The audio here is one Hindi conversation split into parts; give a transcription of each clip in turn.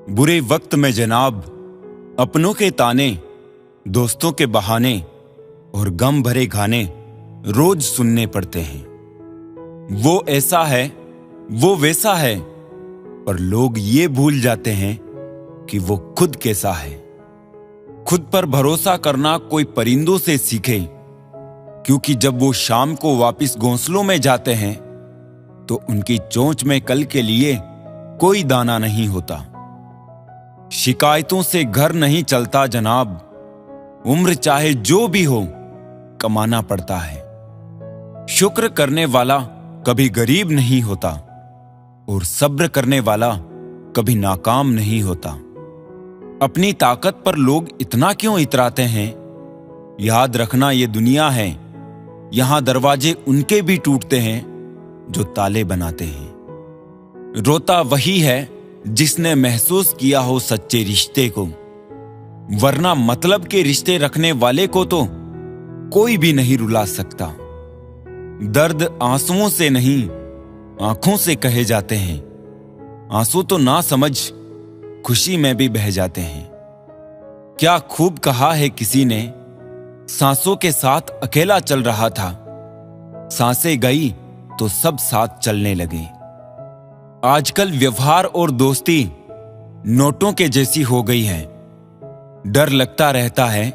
बुरे वक्त में जनाब अपनों के ताने, दोस्तों के बहाने और गम भरे गाने रोज सुनने पड़ते हैं। वो ऐसा है, वो वैसा है, पर लोग ये भूल जाते हैं कि वो खुद कैसा है। खुद पर भरोसा करना कोई परिंदों से सीखे, क्योंकि जब वो शाम को वापस घोंसलों में जाते हैं तो उनकी चोंच में कल के लिए कोई दाना नहीं होता। शिकायतों से घर नहीं चलता जनाब, उम्र चाहे जो भी हो कमाना पड़ता है। शुक्र करने वाला कभी गरीब नहीं होता और सब्र करने वाला कभी नाकाम नहीं होता। अपनी ताकत पर लोग इतना क्यों इतराते हैं? याद रखना, ये दुनिया है, यहां दरवाजे उनके भी टूटते हैं जो ताले बनाते हैं। रोता वही है जिसने महसूस किया हो सच्चे रिश्ते को, वरना मतलब के रिश्ते रखने वाले को तो कोई भी नहीं रुला सकता। दर्द आंसुओं से नहीं, आंखों से कहे जाते हैं। आंसू तो ना समझ खुशी में भी बह जाते हैं। क्या खूब कहा है किसी ने, सांसों के साथ अकेला चल रहा था, सांसें गई तो सब साथ चलने लगे। आजकल व्यवहार और दोस्ती नोटों के जैसी हो गई है। डर लगता रहता है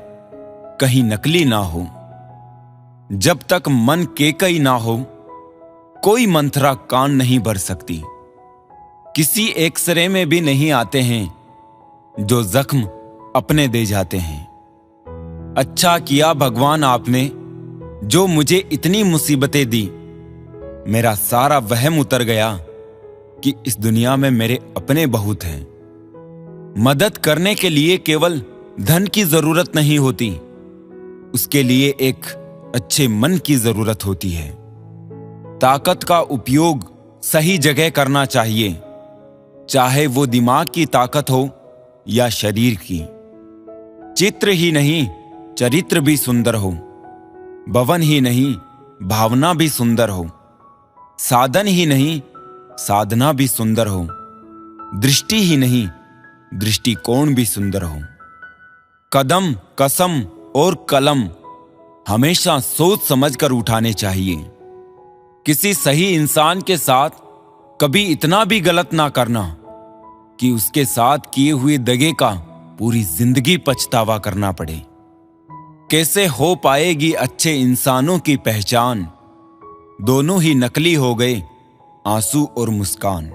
कहीं नकली ना हो। जब तक मन केकई ना हो कोई मंत्रा कान नहीं भर सकती। किसी एक्सरे में भी नहीं आते हैं जो जख्म अपने दे जाते हैं। अच्छा किया भगवान आपने जो मुझे इतनी मुसीबतें दी। मेरा सारा वहम उतर गया कि इस दुनिया में मेरे अपने बहुत हैं। मदद करने के लिए केवल धन की जरूरत नहीं होती, उसके लिए एक अच्छे मन की जरूरत होती है। ताकत का उपयोग सही जगह करना चाहिए, चाहे वो दिमाग की ताकत हो या शरीर की। चित्र ही नहीं चरित्र भी सुंदर हो, भवन ही नहीं भावना भी सुंदर हो, साधन ही नहीं साधना भी सुंदर हो, दृष्टि ही नहीं दृष्टिकोण भी सुंदर हो। कदम, कसम और कलम हमेशा सोच समझकर उठाने चाहिए। किसी सही इंसान के साथ कभी इतना भी गलत ना करना कि उसके साथ किए हुए दगे का पूरी जिंदगी पछतावा करना पड़े। कैसे हो पाएगी अच्छे इंसानों की पहचान? दोनों ही नकली हो गए, आंसू और मुस्कान।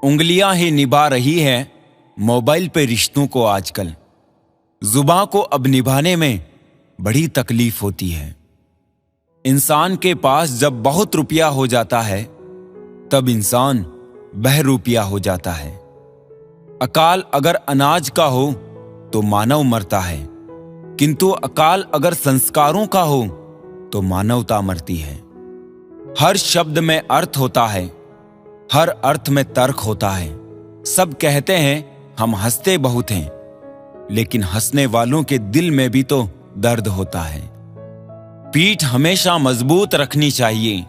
उंगलियां ही निभा रही है मोबाइल पे रिश्तों को आजकल। जुबां को अब निभाने में बड़ी तकलीफ होती है। इंसान के पास जब बहुत रुपया हो जाता है तब इंसान बहरूपिया हो जाता है। अकाल अगर अनाज का हो तो मानव मरता है, किंतु अकाल अगर संस्कारों का हो तो मानवता मरती है। हर शब्द में अर्थ होता है, हर अर्थ में तर्क होता है। सब कहते हैं हम हंसते बहुत हैं, लेकिन हंसने वालों के दिल में भी तो दर्द होता है। पीठ हमेशा मजबूत रखनी चाहिए,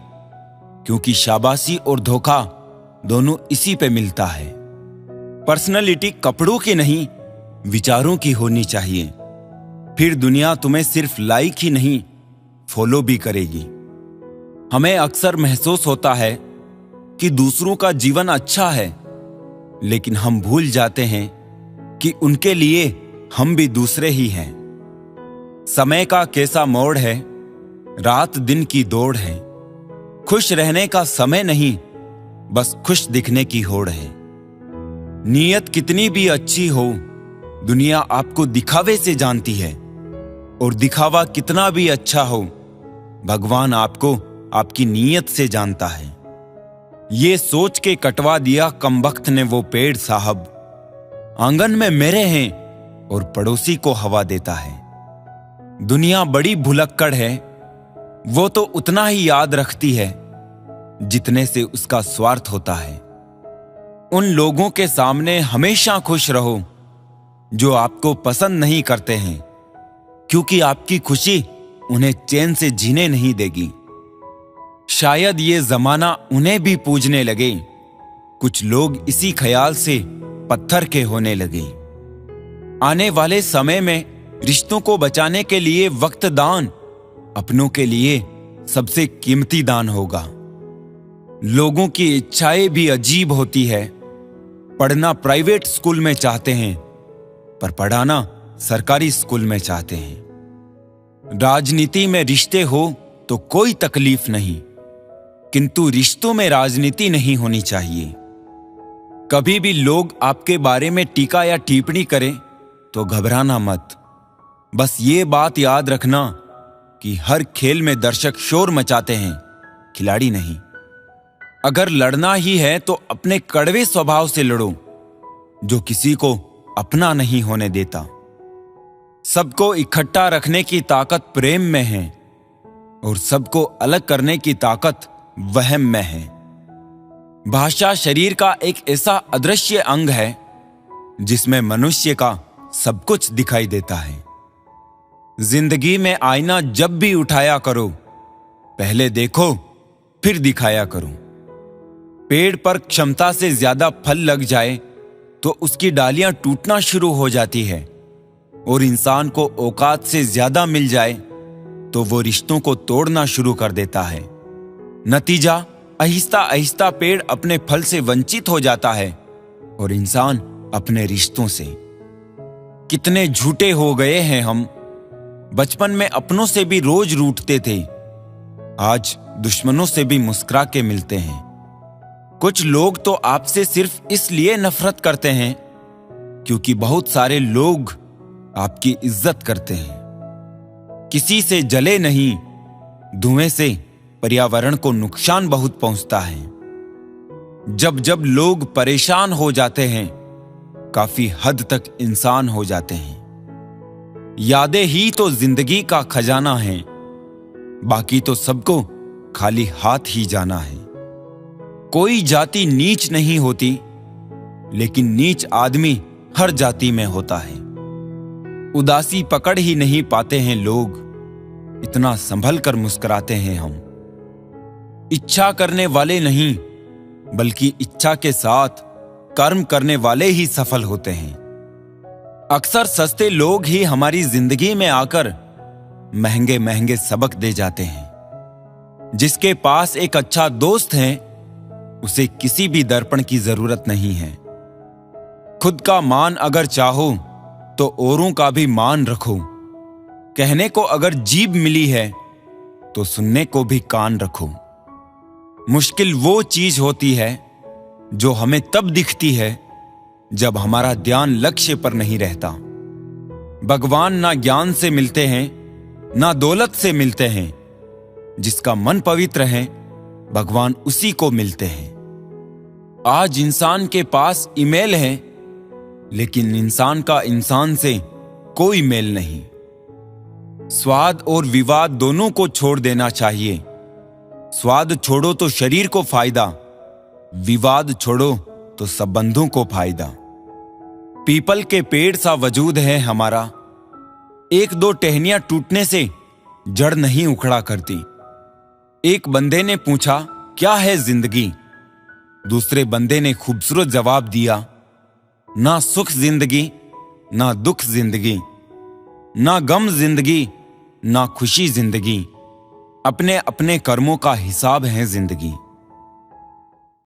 क्योंकि शाबाशी और धोखा दोनों इसी पे मिलता है। पर्सनैलिटी कपड़ों की नहीं विचारों की होनी चाहिए, फिर दुनिया तुम्हें सिर्फ लाइक ही नहीं फॉलो भी करेगी। हमें अक्सर महसूस होता है कि दूसरों का जीवन अच्छा है, लेकिन हम भूल जाते हैं कि उनके लिए हम भी दूसरे ही हैं। समय का कैसा मोड़ है, रात दिन की दौड़ है। खुश रहने का समय नहीं, बस खुश दिखने की होड़ है। नीयत कितनी भी अच्छी हो, दुनिया आपको दिखावे से जानती है, और दिखावा कितना भी अच्छा हो, भगवान आपको आपकी नीयत से जानता है। ये सोच के कटवा दिया कमबख्त ने वो पेड़ साहब, आंगन में मेरे हैं और पड़ोसी को हवा देता है। दुनिया बड़ी भुलक्कड़ है, वो तो उतना ही याद रखती है जितने से उसका स्वार्थ होता है। उन लोगों के सामने हमेशा खुश रहो जो आपको पसंद नहीं करते हैं, क्योंकि आपकी खुशी उन्हें चैन से जीने नहीं देगी। शायद ये जमाना उन्हें भी पूजने लगे। कुछ लोग इसी ख्याल से पत्थर के होने लगे। आने वाले समय में रिश्तों को बचाने के लिए वक्त दान अपनों के लिए सबसे कीमती दान होगा। लोगों की इच्छाएं भी अजीब होती है। पढ़ना प्राइवेट स्कूल में चाहते हैं, पर पढ़ाना सरकारी स्कूल में चाहते हैं। राजनीति में रिश्ते हो तो कोई तकलीफ नहीं, किंतु रिश्तों में राजनीति नहीं होनी चाहिए। कभी भी लोग आपके बारे में टीका या टिप्पणी करें तो घबराना मत। बस ये बात याद रखना कि हर खेल में दर्शक शोर मचाते हैं, खिलाड़ी नहीं। अगर लड़ना ही है तो अपने कड़वे स्वभाव से लड़ो, जो किसी को अपना नहीं होने देता। सबको इकट्ठा रखने की ताकत प्रेम में है और सबको अलग करने की ताकत वहम में है। भाषा शरीर का एक ऐसा अदृश्य अंग है जिसमें मनुष्य का सब कुछ दिखाई देता है। जिंदगी में आईना जब भी उठाया करो, पहले देखो फिर दिखाया करो। पेड़ पर क्षमता से ज्यादा फल लग जाए तो उसकी डालियां टूटना शुरू हो जाती है, और इंसान को औकात से ज्यादा मिल जाए तो वो रिश्तों को तोड़ना शुरू कर देता है। नतीजा, आहिस्ता आहिस्ता पेड़ अपने फल से वंचित हो जाता है और इंसान अपने रिश्तों से। कितने झूठे हो गए हैं हम। बचपन में अपनों से भी रोज रूठते थे, आज दुश्मनों से भी मुस्कुरा के मिलते हैं। कुछ लोग तो आपसे सिर्फ इसलिए नफरत करते हैं क्योंकि बहुत सारे लोग आपकी इज्जत करते हैं। किसी से जले नहीं, धुएं से पर्यावरण को नुकसान बहुत पहुंचता है। जब जब लोग परेशान हो जाते हैं, काफी हद तक इंसान हो जाते हैं। यादें ही तो जिंदगी का खजाना है, बाकी तो सबको खाली हाथ ही जाना है। कोई जाति नीच नहीं होती, लेकिन नीच आदमी हर जाति में होता है। उदासी पकड़ ही नहीं पाते हैं लोग, इतना संभल कर मुस्कुराते हैं हम। इच्छा करने वाले नहीं, बल्कि इच्छा के साथ कर्म करने वाले ही सफल होते हैं। अक्सर सस्ते लोग ही हमारी जिंदगी में आकर महंगे महंगे सबक दे जाते हैं। जिसके पास एक अच्छा दोस्त है, उसे किसी भी दर्पण की जरूरत नहीं है। खुद का मान अगर चाहो तो औरों का भी मान रखो। कहने को अगर जीभ मिली है तो सुनने को भी कान रखो। मुश्किल वो चीज होती है जो हमें तब दिखती है जब हमारा ध्यान लक्ष्य पर नहीं रहता। भगवान ना ज्ञान से मिलते हैं, ना दौलत से मिलते हैं। जिसका मन पवित्र है, भगवान उसी को मिलते हैं। आज इंसान के पास ईमेल है, लेकिन इंसान का इंसान से कोई मेल नहीं। स्वाद और विवाद दोनों को छोड़ देना चाहिए। स्वाद छोड़ो तो शरीर को फायदा, विवाद छोड़ो तो संबंधों को फायदा। पीपल के पेड़ सा वजूद है हमारा, एक दो टहनियां टूटने से जड़ नहीं उखड़ा करती। एक बंदे ने पूछा, क्या है जिंदगी? दूसरे बंदे ने खूबसूरत जवाब दिया, ना सुख जिंदगी, ना दुख जिंदगी, ना गम जिंदगी, ना खुशी जिंदगी। अपने अपने कर्मों का हिसाब है जिंदगी।